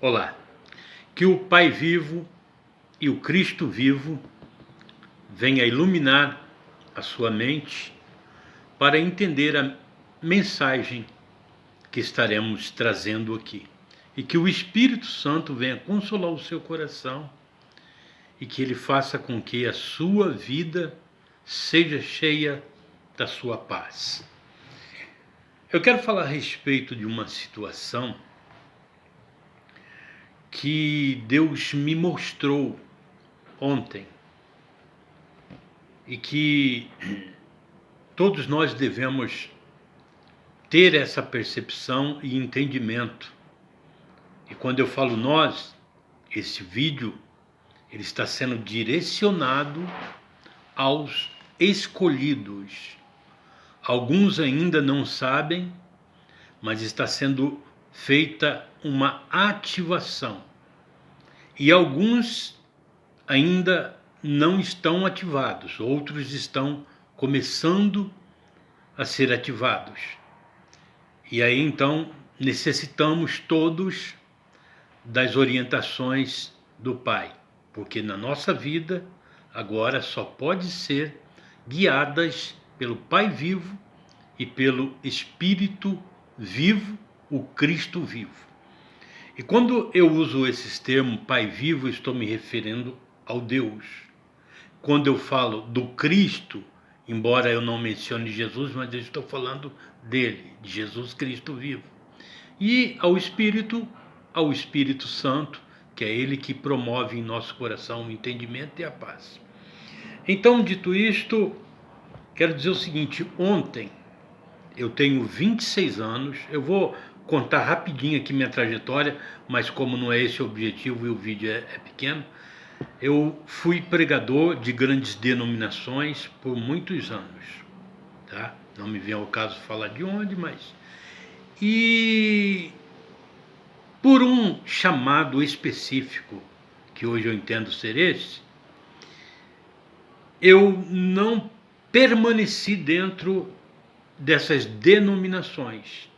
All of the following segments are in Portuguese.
Olá, que o Pai vivo e o Cristo vivo venha iluminar a sua mente para entender a mensagem que estaremos trazendo aqui. E que o Espírito Santo venha consolar o seu coração e que ele faça com que a sua vida seja cheia da sua paz. Eu quero falar a respeito de uma situação que Deus me mostrou ontem e que todos nós devemos ter essa percepção e entendimento. E quando eu falo nós, esse vídeo ele está sendo direcionado aos escolhidos. Alguns ainda não sabem, mas está sendo feita uma ativação. E alguns ainda não estão ativados, outros estão começando a ser ativados. E aí então necessitamos todos das orientações do Pai, porque na nossa vida agora só pode ser guiadas pelo Pai vivo e pelo Espírito vivo, o Cristo vivo. E quando eu uso esses termos Pai vivo, estou me referindo ao Deus. Quando eu falo do Cristo, embora eu não mencione Jesus, mas eu estou falando dele, de Jesus Cristo vivo. E ao Espírito Santo, que é ele que promove em nosso coração o entendimento e a paz. Então, dito isto, quero dizer o seguinte: ontem eu tenho 26 anos, eu vou contar rapidinho aqui minha trajetória, mas como não é esse o objetivo e o vídeo é pequeno, eu fui pregador de grandes denominações por muitos anos, tá? Não me vem ao caso falar de onde, mas... E por um chamado específico, que hoje eu entendo ser esse, eu não permaneci dentro dessas denominações.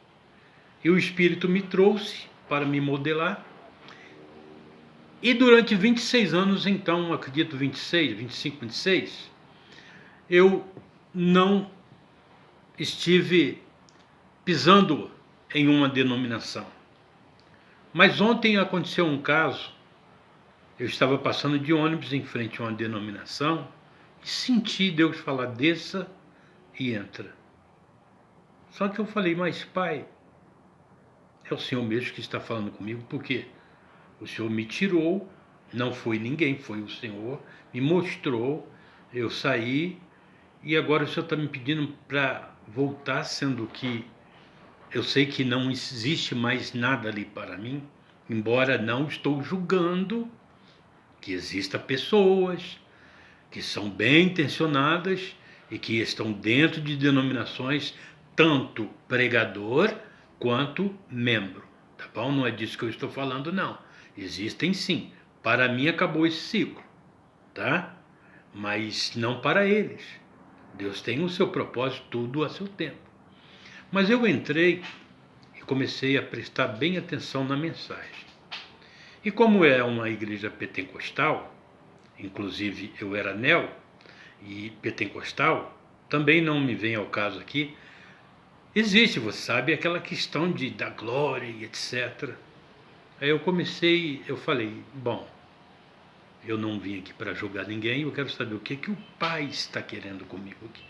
E o Espírito me trouxe para me modelar. E durante 26 anos, então, acredito 26, 25, 26, eu não estive pisando em uma denominação. Mas ontem aconteceu um caso, eu estava passando de ônibus em frente a uma denominação e senti Deus falar: desça e entra. Só que eu falei: mas Pai, é o Senhor mesmo que está falando comigo, porque o Senhor me tirou, não foi ninguém, foi o Senhor, me mostrou, eu saí, e agora o Senhor está me pedindo para voltar, sendo que eu sei que não existe mais nada ali para mim, embora não estou julgando que existam pessoas que são bem intencionadas e que estão dentro de denominações, tanto pregador quanto membro, tá bom? Não é disso que eu estou falando, não. Existem sim. Para mim acabou esse ciclo, tá? Mas não para eles. Deus tem o seu propósito, tudo a seu tempo. Mas eu entrei e comecei a prestar bem atenção na mensagem. E como é uma igreja pentecostal, inclusive eu era neo e pentecostal, também não me vem ao caso aqui, existe, você sabe, aquela questão da glória e etc. Aí eu falei: bom, eu não vim aqui para julgar ninguém, eu quero saber o que o Pai está querendo comigo aqui.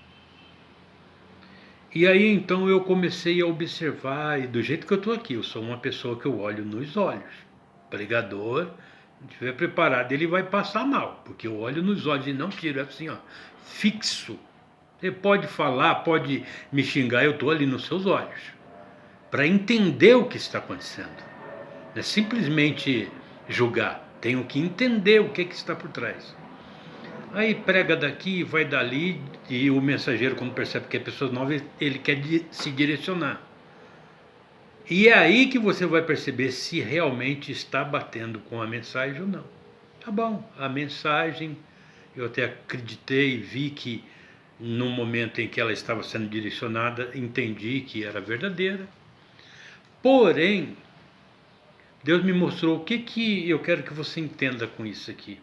E aí então eu comecei a observar, e do jeito que eu estou aqui, eu sou uma pessoa que eu olho nos olhos. Pregador, se estiver preparado, ele vai passar mal, porque eu olho nos olhos e não tiro, é assim, ó, fixo. Você pode falar, pode me xingar, eu estou ali nos seus olhos, para entender o que está acontecendo. Não é simplesmente julgar, tenho que entender o que está por trás. Aí prega daqui, vai dali, e o mensageiro, quando percebe que é pessoa nova, ele quer se direcionar. E é aí que você vai perceber se realmente está batendo com a mensagem ou não. Tá bom, a mensagem, eu até acreditei, vi que no momento em que ela estava sendo direcionada, entendi que era verdadeira. Porém, Deus me mostrou o que eu quero que você entenda com isso aqui.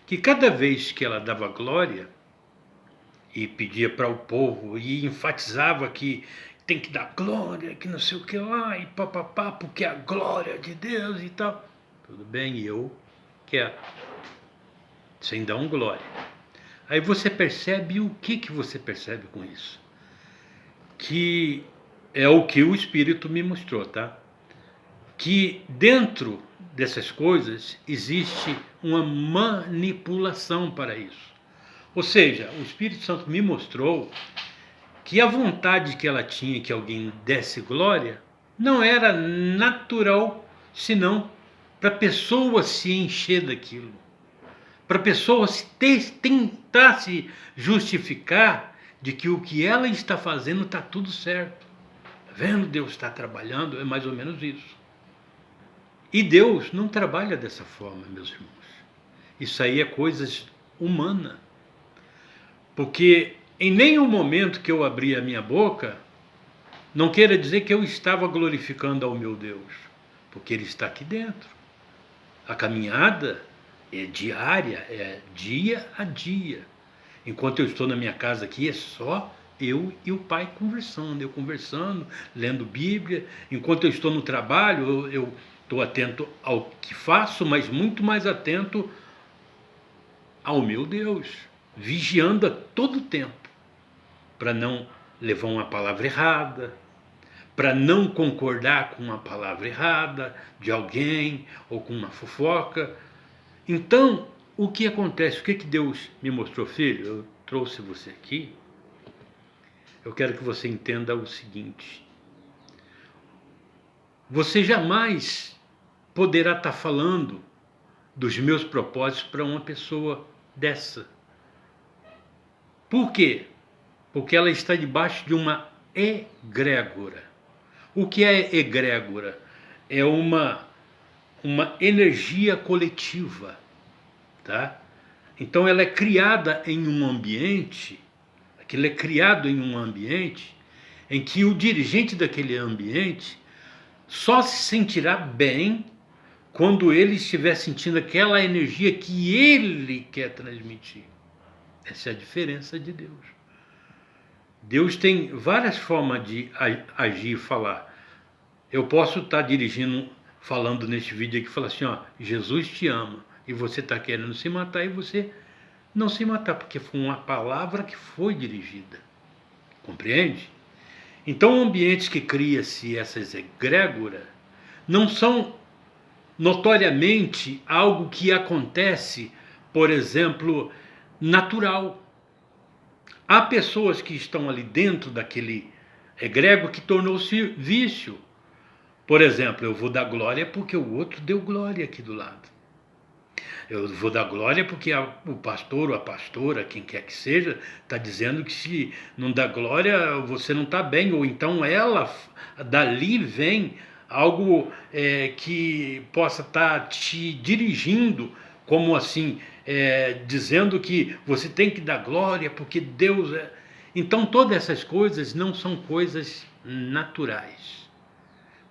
Que cada vez que ela dava glória e pedia para o povo e enfatizava que tem que dar glória, que não sei o que lá, e papapá, porque é a glória de Deus e tal. Tudo bem, eu quero. Sem dar um glória. Aí você percebe o que você percebe com isso? Que é o que o Espírito me mostrou, tá? Que dentro dessas coisas existe uma manipulação para isso. Ou seja, o Espírito Santo me mostrou que a vontade que ela tinha que alguém desse glória não era natural, senão para a pessoa se encher daquilo. Para a pessoa tentar se justificar de que o que ela está fazendo está tudo certo. Tá vendo? Deus está trabalhando, é mais ou menos isso. E Deus não trabalha dessa forma, meus irmãos. Isso aí é coisas humanas. Porque em nenhum momento que eu abri a minha boca, não queira dizer que eu estava glorificando ao meu Deus, porque Ele está aqui dentro. A caminhada é diária, é dia a dia. Enquanto eu estou na minha casa aqui, é só eu e o Pai conversando, eu conversando, lendo Bíblia. Enquanto eu estou no trabalho, eu estou atento ao que faço, mas muito mais atento ao meu Deus, vigiando a todo tempo, para não levar uma palavra errada, para não concordar com uma palavra errada de alguém ou com uma fofoca. Então, o que acontece? O que Deus me mostrou, filho? Eu trouxe você aqui. Eu quero que você entenda o seguinte. Você jamais poderá estar falando dos meus propósitos para uma pessoa dessa. Por quê? Porque ela está debaixo de uma egrégora. O que é egrégora? É uma energia coletiva, tá? Então ela é criada em um ambiente, aquilo é criado em um ambiente em que o dirigente daquele ambiente só se sentirá bem quando ele estiver sentindo aquela energia que ele quer transmitir. Essa é a diferença de Deus. Deus tem várias formas de agir e falar. Eu posso estar dirigindo, falando neste vídeo aqui, falar assim, ó, Jesus te ama, e você está querendo se matar, e você não se matar, porque foi uma palavra que foi dirigida. Compreende? Então, ambientes que cria-se essas egrégoras não são notoriamente algo que acontece, por exemplo, natural. Há pessoas que estão ali dentro daquele egrégor que tornou-se vício. Por exemplo, eu vou dar glória porque o outro deu glória aqui do lado. Eu vou dar glória porque o pastor ou a pastora, quem quer que seja, está dizendo que se não dá glória, você não está bem. Ou então ela, dali vem algo que possa estar te dirigindo, como assim, dizendo que você tem que dar glória porque Deus é... Então todas essas coisas não são coisas naturais.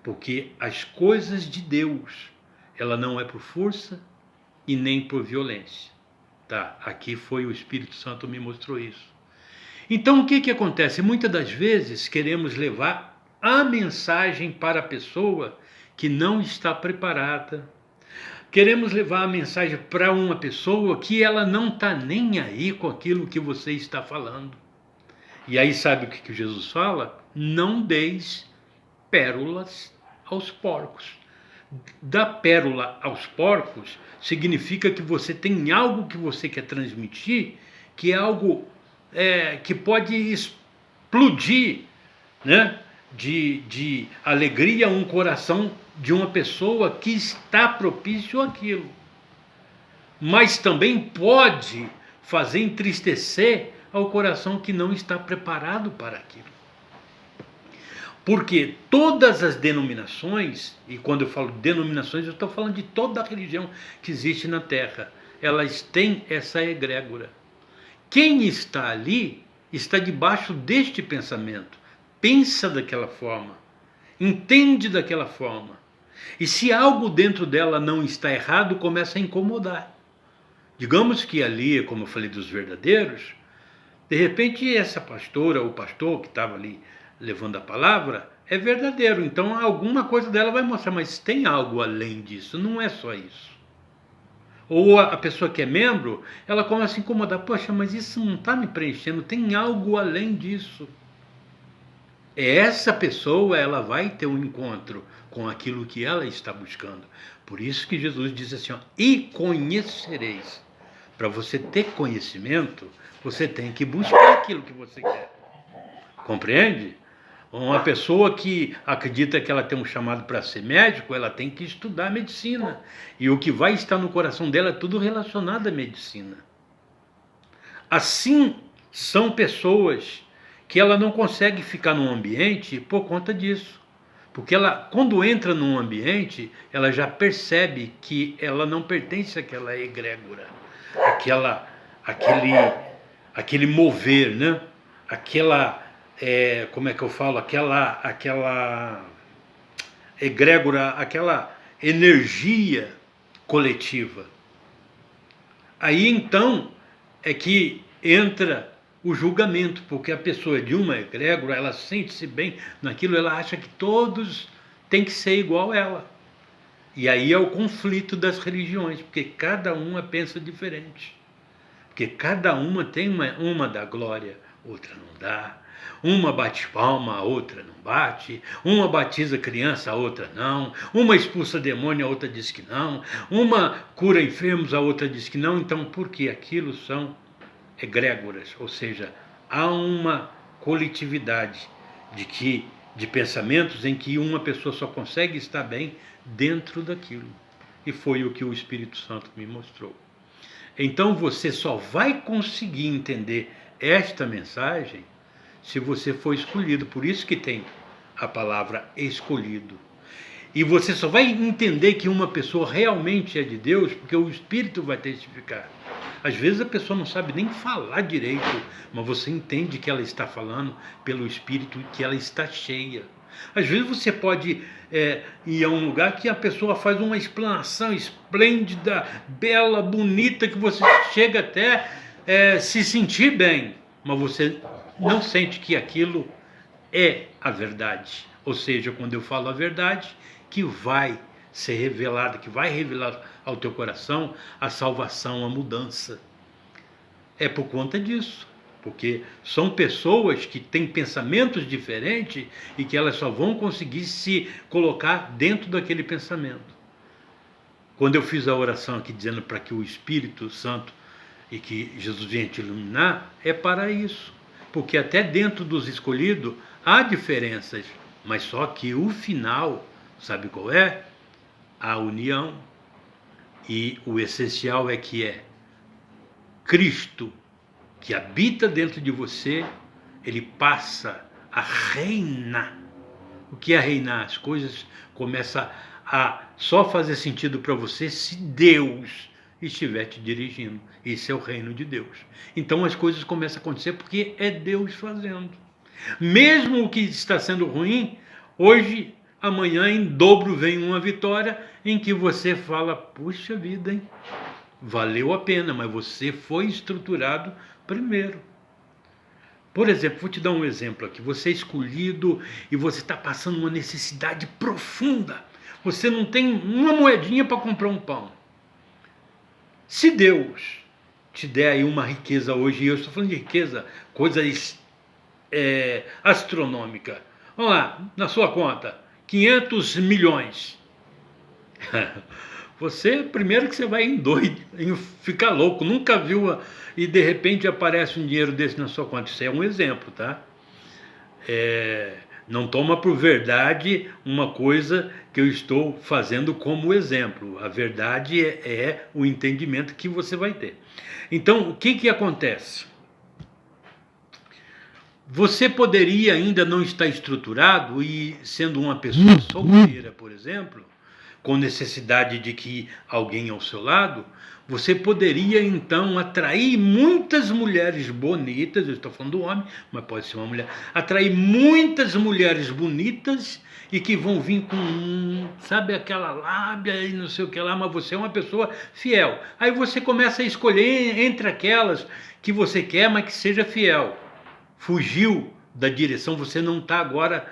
Porque as coisas de Deus, ela não é por força e nem por violência. Tá? Aqui foi o Espírito Santo me mostrou isso. Então o que acontece? Muitas das vezes queremos levar a mensagem para a pessoa que não está preparada. Queremos levar a mensagem para uma pessoa que ela não está nem aí com aquilo que você está falando. E aí sabe o que Jesus fala? Não deis pérolas aos porcos. Dar pérola aos porcos significa que você tem algo que você quer transmitir, que é algo que pode explodir, né, de alegria um coração de uma pessoa que está propício àquilo. Mas também pode fazer entristecer ao coração que não está preparado para aquilo. Porque todas as denominações, e quando eu falo denominações, eu estou falando de toda a religião que existe na Terra, elas têm essa egrégora. Quem está ali está debaixo deste pensamento, pensa daquela forma, entende daquela forma. E se algo dentro dela não está errado, começa a incomodar. Digamos que ali, como eu falei dos verdadeiros, de repente essa pastora ou pastor que estava ali levando a palavra é verdadeiro. Então alguma coisa dela vai mostrar, mas tem algo além disso, não é só isso. Ou a pessoa que é membro, ela começa a se incomodar. Poxa, mas isso não está me preenchendo, tem algo além disso. Essa pessoa, ela vai ter um encontro com aquilo que ela está buscando. Por isso que Jesus diz assim, ó, e conhecereis. Para você ter conhecimento, você tem que buscar aquilo que você quer. Compreende? Uma pessoa que acredita que ela tem um chamado para ser médico, ela tem que estudar medicina. E o que vai estar no coração dela é tudo relacionado à medicina. Assim, são pessoas que ela não consegue ficar num ambiente por conta disso. Porque ela, quando entra num ambiente, ela já percebe que ela não pertence àquela egrégora, aquele mover, né? Como é que eu falo? Aquela egrégora, aquela energia coletiva. Aí então é que entra o julgamento, porque a pessoa de uma egrégora, ela sente-se bem naquilo, ela acha que todos têm que ser igual a ela. E aí é o conflito das religiões, porque cada uma pensa diferente. Porque cada uma tem uma dá glória, outra não dá. Uma bate palma, a outra não bate. Uma batiza criança, a outra não. Uma expulsa demônio, a outra diz que não. Uma cura enfermos, a outra diz que não. Então, porque aquilo são egrégoras, ou seja, há uma coletividade de pensamentos em que uma pessoa só consegue estar bem dentro daquilo. E foi o que o Espírito Santo me mostrou. Então você só vai conseguir entender esta mensagem se você for escolhido. Por isso que tem a palavra escolhido. E você só vai entender que uma pessoa realmente é de Deus porque o Espírito vai testificar. Às vezes a pessoa não sabe nem falar direito, mas você entende que ela está falando pelo Espírito, que ela está cheia. Às vezes você pode ir a um lugar que a pessoa faz uma explanação esplêndida, bela, bonita, que você chega até se sentir bem, mas você não sente que aquilo é a verdade. Ou seja, quando eu falo a verdade, que vai ser revelada, que vai revelar ao teu coração a salvação, a mudança. É por conta disso. Porque são pessoas que têm pensamentos diferentes e que elas só vão conseguir se colocar dentro daquele pensamento. Quando eu fiz a oração aqui dizendo para que o Espírito Santo e que Jesus venha te iluminar, é para isso. Porque até dentro dos escolhidos há diferenças, mas só que o final, sabe qual é? A união. E o essencial é que é Cristo, que habita dentro de você, ele passa a reinar. O que é reinar? As coisas começam a só fazer sentido para você se Deus estiver te dirigindo. Esse é o reino de Deus. Então as coisas começam a acontecer porque é Deus fazendo. Mesmo o que está sendo ruim, hoje, amanhã, em dobro vem uma vitória em que você fala, puxa vida, hein? Valeu a pena, mas você foi estruturado primeiro. Por exemplo, vou te dar um exemplo aqui. Você é escolhido e você está passando uma necessidade profunda. Você não tem uma moedinha para comprar um pão. Se Deus te der aí uma riqueza hoje, e eu estou falando de riqueza, coisas astronômicas. Vamos lá, na sua conta, 500 milhões. Você, primeiro que você vai ficar louco, nunca viu, e de repente aparece um dinheiro desse na sua conta. Isso é um exemplo, tá? Não toma por verdade uma coisa que eu estou fazendo como exemplo. A verdade é o entendimento que você vai ter. Então, o que acontece? Você poderia ainda não estar estruturado e, sendo uma pessoa solteira, por exemplo, com necessidade de que alguém ao seu lado, você poderia então atrair muitas mulheres bonitas, eu estou falando do homem, mas pode ser uma mulher, atrair muitas mulheres bonitas e que vão vir com, sabe, aquela lábia e não sei o que lá, mas você é uma pessoa fiel. Aí você começa a escolher entre aquelas que você quer, mas que seja fiel. Fugiu da direção, você não está agora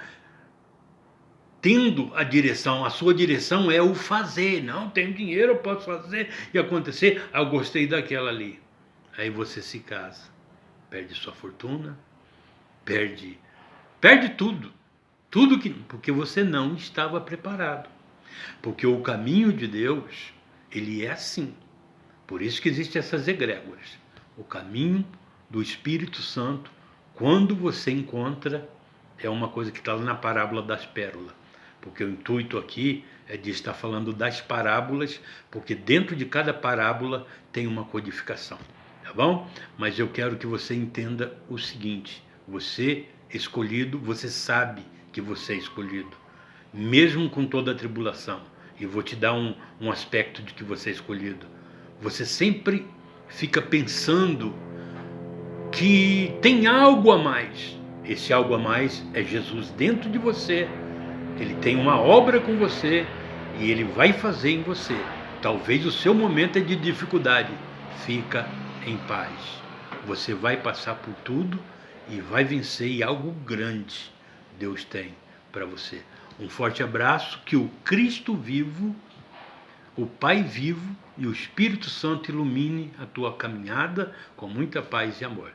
tendo a direção, a sua direção é o fazer. Não, tenho dinheiro, eu posso fazer e acontecer. Ah, eu gostei daquela ali. Aí você se casa, perde sua fortuna, perde tudo. Tudo que, porque você não estava preparado. Porque o caminho de Deus, ele é assim. Por isso que existem essas egrégoras. O caminho do Espírito Santo, quando você encontra, é uma coisa que está lá na parábola das pérolas. Porque o intuito aqui é de estar falando das parábolas, porque dentro de cada parábola tem uma codificação, tá bom? Mas eu quero que você entenda o seguinte: você escolhido, você sabe que você é escolhido, mesmo com toda a tribulação. E vou te dar um aspecto de que você é escolhido. Você sempre fica pensando que tem algo a mais. Esse algo a mais é Jesus dentro de você. Ele tem uma obra com você e ele vai fazer em você. Talvez o seu momento é de dificuldade. Fica em paz. Você vai passar por tudo e vai vencer, e algo grande Deus tem para você. Um forte abraço, que o Cristo vivo, o Pai vivo e o Espírito Santo ilumine a tua caminhada com muita paz e amor.